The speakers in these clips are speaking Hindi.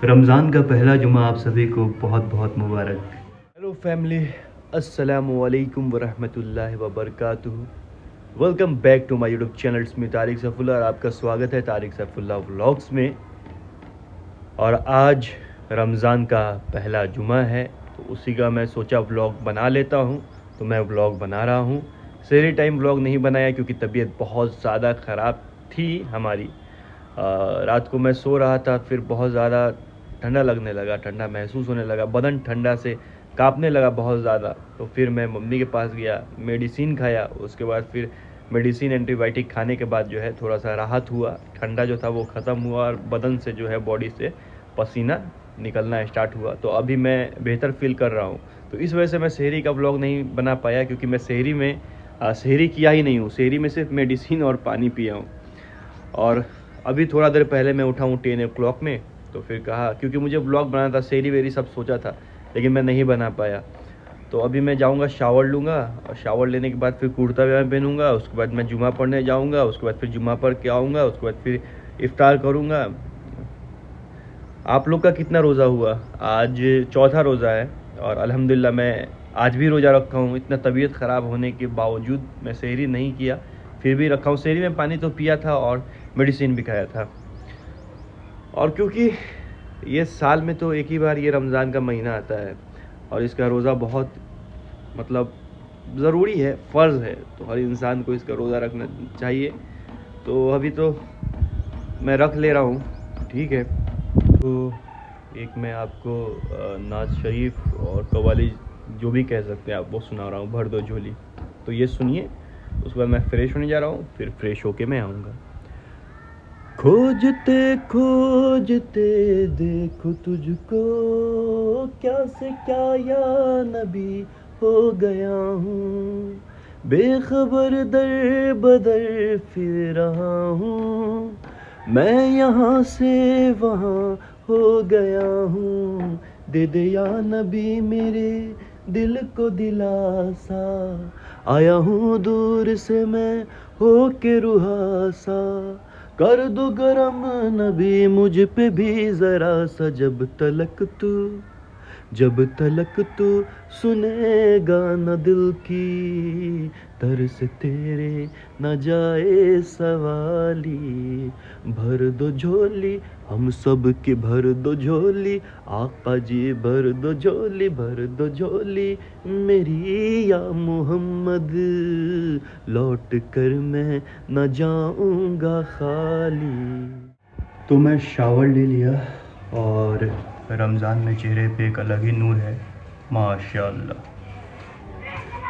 रमज़ान का पहला जुमा आप सभी को बहुत बहुत मुबारक। हेलो फैमिली, अस्सलामु अलैकुम वरहमतुल्लाहि वबरकातुहू। Welcome back to my YouTube channel. इसमें तारिक सैफुल्लाह और आपका स्वागत है तारिक सैफुल्लाह व्लॉग्स में। और आज रमज़ान का पहला जुमा है तो उसी का मैं सोचा व्लॉग बना लेता हूँ, तो मैं व्लॉग बना रहा हूँ। सेहरी टाइम व्लॉग नहीं बनाया क्योंकि तबीयत बहुत ज़्यादा ख़राब थी हमारी। रात को मैं सो रहा था, फिर बहुत ज़्यादा ठंडा लगने लगा, ठंडा महसूस होने लगा, बदन ठंडा से कांपने लगा बहुत ज़्यादा। तो फिर मैं मम्मी के पास गया, मेडिसिन खाया। उसके बाद फिर मेडिसिन एंटीबायोटिक खाने के बाद जो है थोड़ा सा राहत हुआ, ठंडा जो था वो ख़त्म हुआ और बदन से जो है बॉडी से पसीना निकलना स्टार्ट हुआ। तो अभी मैं बेहतर फील कर रहा हूँ। तो इस वजह से मैं सेहरी का व्लॉग नहीं बना पाया क्योंकि मैं सेहरी में सेहरी किया ही नहीं हूँ। सेहरी में सिर्फ मेडिसिन और पानी पिया हूँ। और अभी थोड़ा देर पहले मैं उठा हूँ 10 o'clock में। तो फिर कहा, क्योंकि मुझे ब्लॉग बनाना था, सेहरी वेरी सब सोचा था, लेकिन मैं नहीं बना पाया। तो अभी मैं जाऊँगा, शावर लूँगा और शावर लेने के बाद फिर कुर्ता पजामा पहनूँगा। उसके बाद मैं जुमा पढ़ने जाऊँगा। उसके बाद फिर जुमा पढ़ के आऊँगा। उसके बाद फिर इफ्तार करूँगा। आप लोग का कितना रोज़ा हुआ? आज चौथा रोज़ा है और अल्हम्दुलिल्लाह मैं आज भी रोज़ा रखा हूँ। इतना तबीयत ख़राब होने के बावजूद मैं सेहरी नहीं किया, फिर भी रखा हूँ। सेहरी में पानी तो पिया था और मेडिसिन भी खाया था। और क्योंकि ये साल में तो एक ही बार ये रमज़ान का महीना आता है और इसका रोज़ा बहुत मतलब ज़रूरी है, फ़र्ज़ है, तो हर इंसान को इसका रोज़ा रखना चाहिए। तो अभी तो मैं रख ले रहा हूँ, ठीक है। तो एक मैं आपको नाज शरीफ और कव्वाली जो भी कह सकते हैं आप, वो सुना रहा हूँ, भर दो झोली। तो ये सुनिए, उसके बाद मैं फ़्रेश होने जा रहा हूँ, फिर फ्रेश होके मैं आऊँगा। खोजते खोजते देखो तुझको, क्या से क्या या नबी हो गया हूँ। बेखबर दर बदर फिर रहा हूँ, मैं यहाँ से वहाँ हो गया हूँ। दे दे या नबी मेरे दिल को दिलासा, आया हूँ दूर से मैं हो के रुहासा। कर दो गरम नबी मुझ पे भी ज़रा सा, जब तलक तू सुनेगा न दिल की तरस तेरे न जाए सवाली। भर दो झोली हम सब की, भर दो झोली आका जी, भर दो झोली, भर दो झोली मेरी या मोहम्मद। लौट कर मैं न जाऊंगा खाली। तो मैं शावर ले लिया और रमज़ान में चेहरे पे एक अलग ही नूर है, माशाअल्लाह।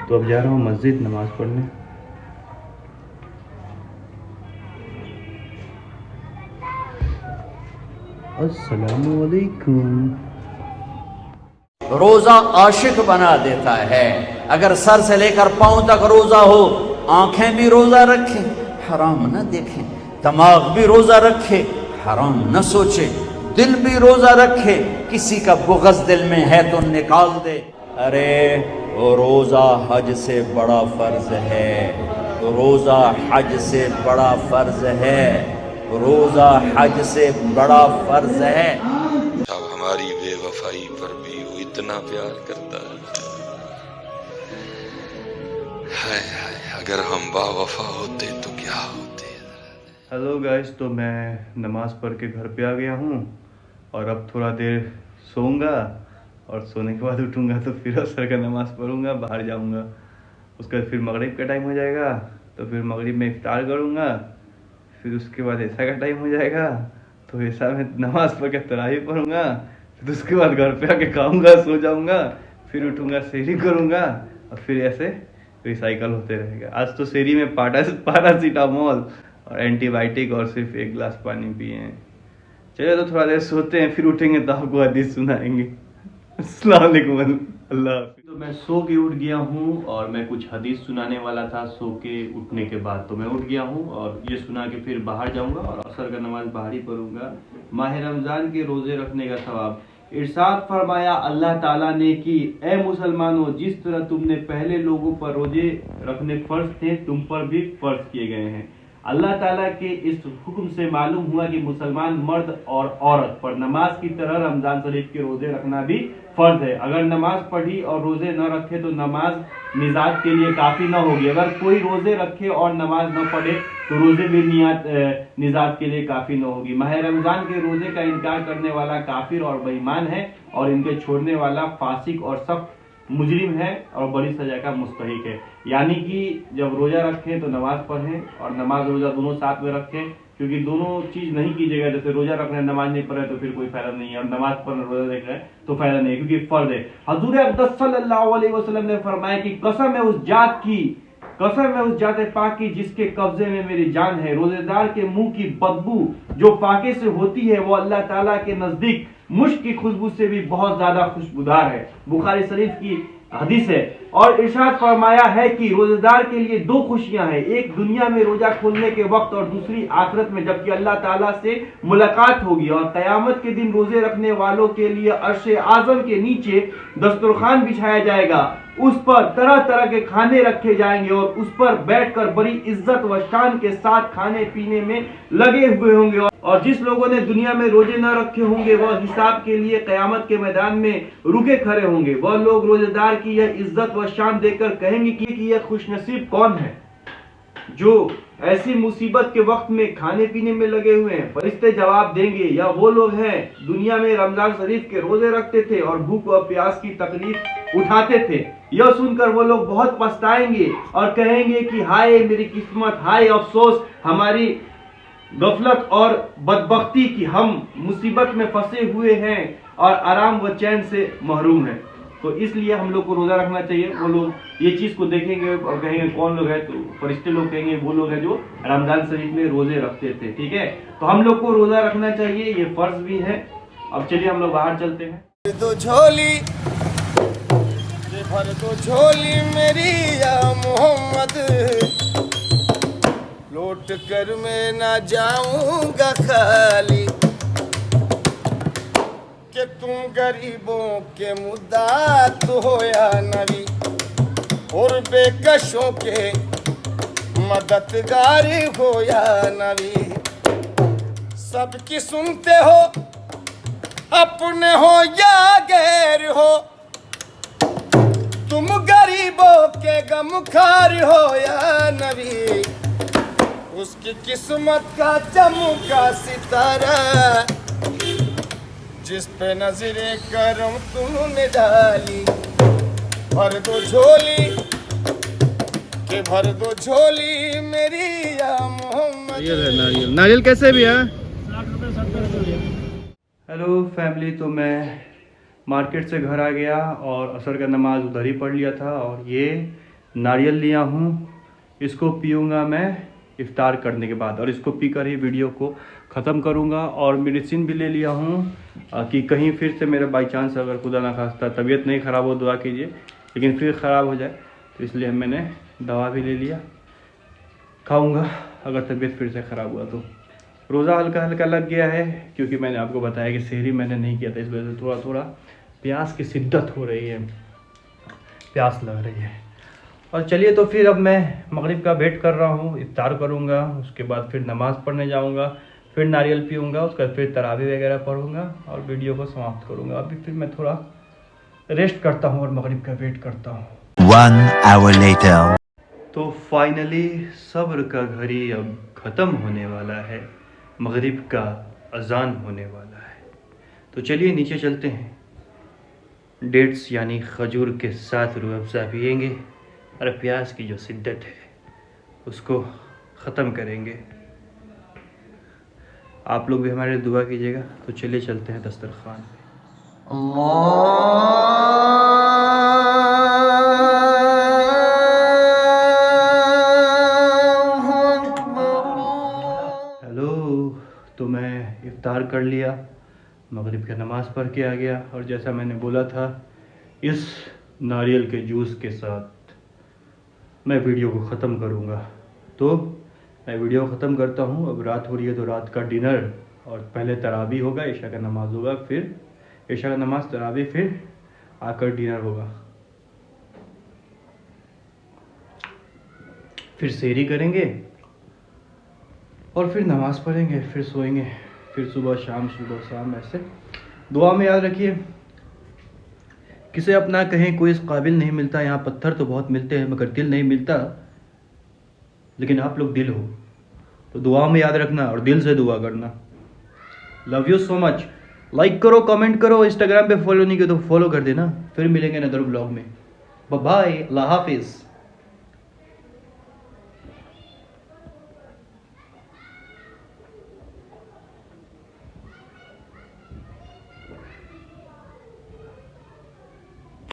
तो अब जा रहा हूँ मस्जिद नमाज़ पढ़ने। अस्सलामु अलैकुम। रोजा आशिक बना देता है। अगर सर से लेकर पांव तक रोजा हो, आंखें भी रोजा रखें, हराम न देखें, दिमाग भी रोजा रखे, हराम न सोचे, दिल भी रोजा रखे, किसी का बुग़्ज़ दिल में है तो निकाल दे। अरे वो रोजा हज से बड़ा फर्ज है, रोजा हज से बड़ा फर्ज है, रोजा हज से बड़ा फर्ज है। अब हमारी बेवफाई पर भी वो इतना प्यार करता है। हाय हाय, अगर हम बावफा होते तो क्या होते। हेलो गाइस, तो मैं नमाज़ पढ़ के घर पे आ गया हूँ और अब थोड़ा देर सोऊंगा और सोने के बाद उठूंगा तो फिर असर का नमाज़ पढ़ूंगा, बाहर जाऊंगा। उसके बाद फिर मगरिब का टाइम हो जाएगा, तो फिर मगरिब में इफ्तार करूंगा। फिर उसके बाद ऐसा का टाइम हो जाएगा, तो ऐसा में नमाज़ पढ़ के तरावी पढ़ूंगा। फिर उसके बाद घर पे आके खाऊंगा, सो जाऊंगा, फिर उठूंगा, सेहरी करूंगा और फिर ऐसे रिसाइकल होते रहेगा। आज तो सेहरी में पैरासीटामोल और एंटीबायोटिक और सिर्फ एक गिलास पानी पिए हैं। चलिए तो थोड़ा देर सोते हैं, फिर उठेंगे तो आपको हदीस सुनाएंगे। अस्सलाम वालेकुम, अल्लाह हाफ़िज़। तो मैं सो के उठ गया हूँ और मैं कुछ हदीस सुनाने वाला था सो के उठने के बाद। तो मैं उठ गया हूँ और ये सुना के फिर बाहर जाऊँगा और असर का नमाज बाहर ही पढ़ूंगा। माह रमज़ान के रोज़े रखने का सवाब। इरशाद फरमाया अल्लाह ताला ने कि ए मुसलमानों, जिस तरह तुमने पहले लोगों पर रोजे रखने फ़र्ज थे, तुम पर भी फ़र्ज किए गए हैं। अल्लाह ताला के इस हुक्म से मालूम हुआ कि मुसलमान मर्द और औरत पर नमाज की तरह रमजान शरीफ के रोजे रखना भी फर्ज है। अगर नमाज पढ़ी और रोजे न रखे तो नमाज निजात के लिए काफी न होगी। अगर कोई रोजे रखे और नमाज न पढ़े तो रोजे भी निजात के लिए काफी न होगी। माह रमजान के रोजे का इनकार करने वाला काफिर और बेईमान है और इनके छोड़ने वाला फासिक और सख्त मुजरिम है और बड़ी सजा का मुस्तहिक है। यानी कि जब रोजा रखें तो नमाज पढ़ें और नमाज रोजा दोनों साथ में रखें, क्योंकि दोनों चीज नहीं कीजिएगा। जैसे रोजा रख रहे हैं नमाज नहीं पढ़ रहे तो फिर कोई फायदा नहीं है, और नमाज पढ़ रहे रोजा देख रहे हैं तो फायदा नहीं है, क्योंकि फर्ज है। हजूर अक़दस सल्लल्लाहु अलैहि वसल्लम ने फरमाया कि कसम है उस जात की, कसम है उस जात पाक की जिसके कब्जे में मेरी जान है, रोजेदार के मुंह की बदबू जो फाके से होती है वो अल्लाह ताला के नजदीक मुश्क की खुशबू से भी बहुत ज्यादा खुशबूदार है। बुखारी शरीफ की हदीस है। और इरशाद फरमाया है कि रोजेदार के लिए दो खुशियां हैं, एक दुनिया में रोजा खोलने के वक्त और दूसरी आखिरत में जबकि अल्लाह ताला से मुलाकात होगी। और कयामत के दिन रोजे रखने वालों के लिए अर्शे आजम के नीचे दस्तरखान बिछाया जाएगा, उस पर तरह तरह के खाने रखे जाएंगे और उस पर बैठकर बड़ी इज्जत व शान के साथ खाने पीने में लगे हुए होंगे। और जिस लोगों ने दुनिया में रोजे न रखे होंगे वह हिसाब के लिए कयामत के मैदान में रुके खड़े होंगे। वह लोग रोजेदार की यह इज्जत व शान देखकर कहेंगे कि यह खुशनसीब कौन है जो ऐसी मुसीबत के वक्त में खाने पीने में लगे हुए हैं। फरिश्ते जवाब देंगे, या वो लोग हैं दुनिया में रमजान शरीफ के रोजे रखते थे और भूख व प्यास की तकलीफ उठाते थे। यह सुनकर वो लोग बहुत पछताएंगे और कहेंगे कि हाय मेरी किस्मत, हाय अफसोस हमारी गफलत और बदबख्ती की हम मुसीबत में फंसे हुए हैं और आराम व चैन से महरूम हैं। तो इसलिए हम लोग को रोजा रखना चाहिए। वो लोग ये चीज को देखेंगे और कहेंगे कौन लोग है, तो फरिश्ते लोग कहेंगे वो लोग हैं जो रमजान शरीफ में रोजे रखते थे। ठीक है, तो हम लोग को रोजा रखना चाहिए, ये फर्ज भी है। अब चलिए हम लोग बाहर चलते हैं। दो झोली भर दो झोली मेरी या मोहम्मद, लौट कर मैं ना जाऊंगा खाली, कि तुम गरीबों के मुद्दात हो या नबी, और बेकशों के मददगार हो या नबी। सबकी सुनते हो अपने हो या गैर हो, तुम गरीबों के गमखार हो या नबी। उसकी किस्मत का चमका सितारा जिस पे नजरे करम तुमने डाली, भर दो झोली के भर दो झोली मेरी या मोहम्मद। नारियल कैसे भी है? हेलो फैमिली, तो मैं मार्केट से घर आ गया और असर का नमाज उधर ही पढ़ लिया था और ये नारियल लिया हूँ, इसको पीऊँगा मैं इफ्तार करने के बाद और इसको पीकर ही वीडियो को ख़त्म करूँगा। और मेडिसिन भी ले लिया हूँ कि कहीं फिर से मेरा बाई चांस अगर खुदा ना खास्ता तबीयत नहीं ख़राब हो, दुआ कीजिए, लेकिन फिर ख़राब हो जाए तो इसलिए मैंने दवा भी ले लिया, खाऊँगा अगर तबीयत फिर से ख़राब हुआ तो। रोज़ा हल्का हल्का लग गया है क्योंकि मैंने आपको बताया कि सेहरी मैंने नहीं किया था, इस वजह से थोड़ा थोड़ा प्यास की शिद्दत हो रही है, प्यास लग रही है। और चलिए तो फिर अब मैं मगरिब का वेट कर रहा हूँ, इफ्तार करूँगा, उसके बाद फिर नमाज़ पढ़ने जाऊँगा, फिर नारियल पीऊँगा, उसके बाद फिर तरावी वगैरह पढ़ूँगा और वीडियो को समाप्त करूँगा। अभी फिर मैं थोड़ा रेस्ट करता हूँ और मगरिब का वेट करता हूँ। 1 hour later. तो फाइनली सब्र का घड़ी अब ख़त्म होने वाला है, मगरिब का अजान होने वाला है। तो चलिए नीचे चलते हैं, डेट्स यानी खजूर के साथ रूह अफ़ज़ा पिएंगे और प्यास की जो शिद्दत है उसको ख़त्म करेंगे। आप लोग भी हमारे लिए दुआ कीजिएगा। तो चलिए चलते हैं दस्तरखान पे। हेलो, तो मैं इफ्तार कर लिया, मगरिब का नमाज़ पढ़ के आ गया और जैसा मैंने बोला था इस नारियल के जूस के साथ मैं वीडियो को ख़त्म करूँगा। तो मैं वीडियो ख़त्म करता हूँ। अब रात हो रही है तो रात का डिनर और पहले तरावी होगा, इशा का नमाज़ होगा, फिर इशा का नमाज़, तरावी, फिर आकर डिनर होगा, फिर सेहरी करेंगे और फिर नमाज़ पढ़ेंगे, फिर सोएंगे, फिर सुबह शाम ऐसे। दुआ में याद रखिए, किसे अपना कहें कोई इस काबिल नहीं मिलता। यहाँ पत्थर तो बहुत मिलते हैं मगर दिल नहीं मिलता, लेकिन आप लोग दिल हो, तो दुआ में याद रखना और दिल से दुआ करना। Love you so much. Like करो, कमेंट करो, इंस्टाग्राम पे फॉलो नहीं किया तो फॉलो कर देना। फिर मिलेंगे नदर ब्लॉग में। बाय, अल्लाह हाफिज़।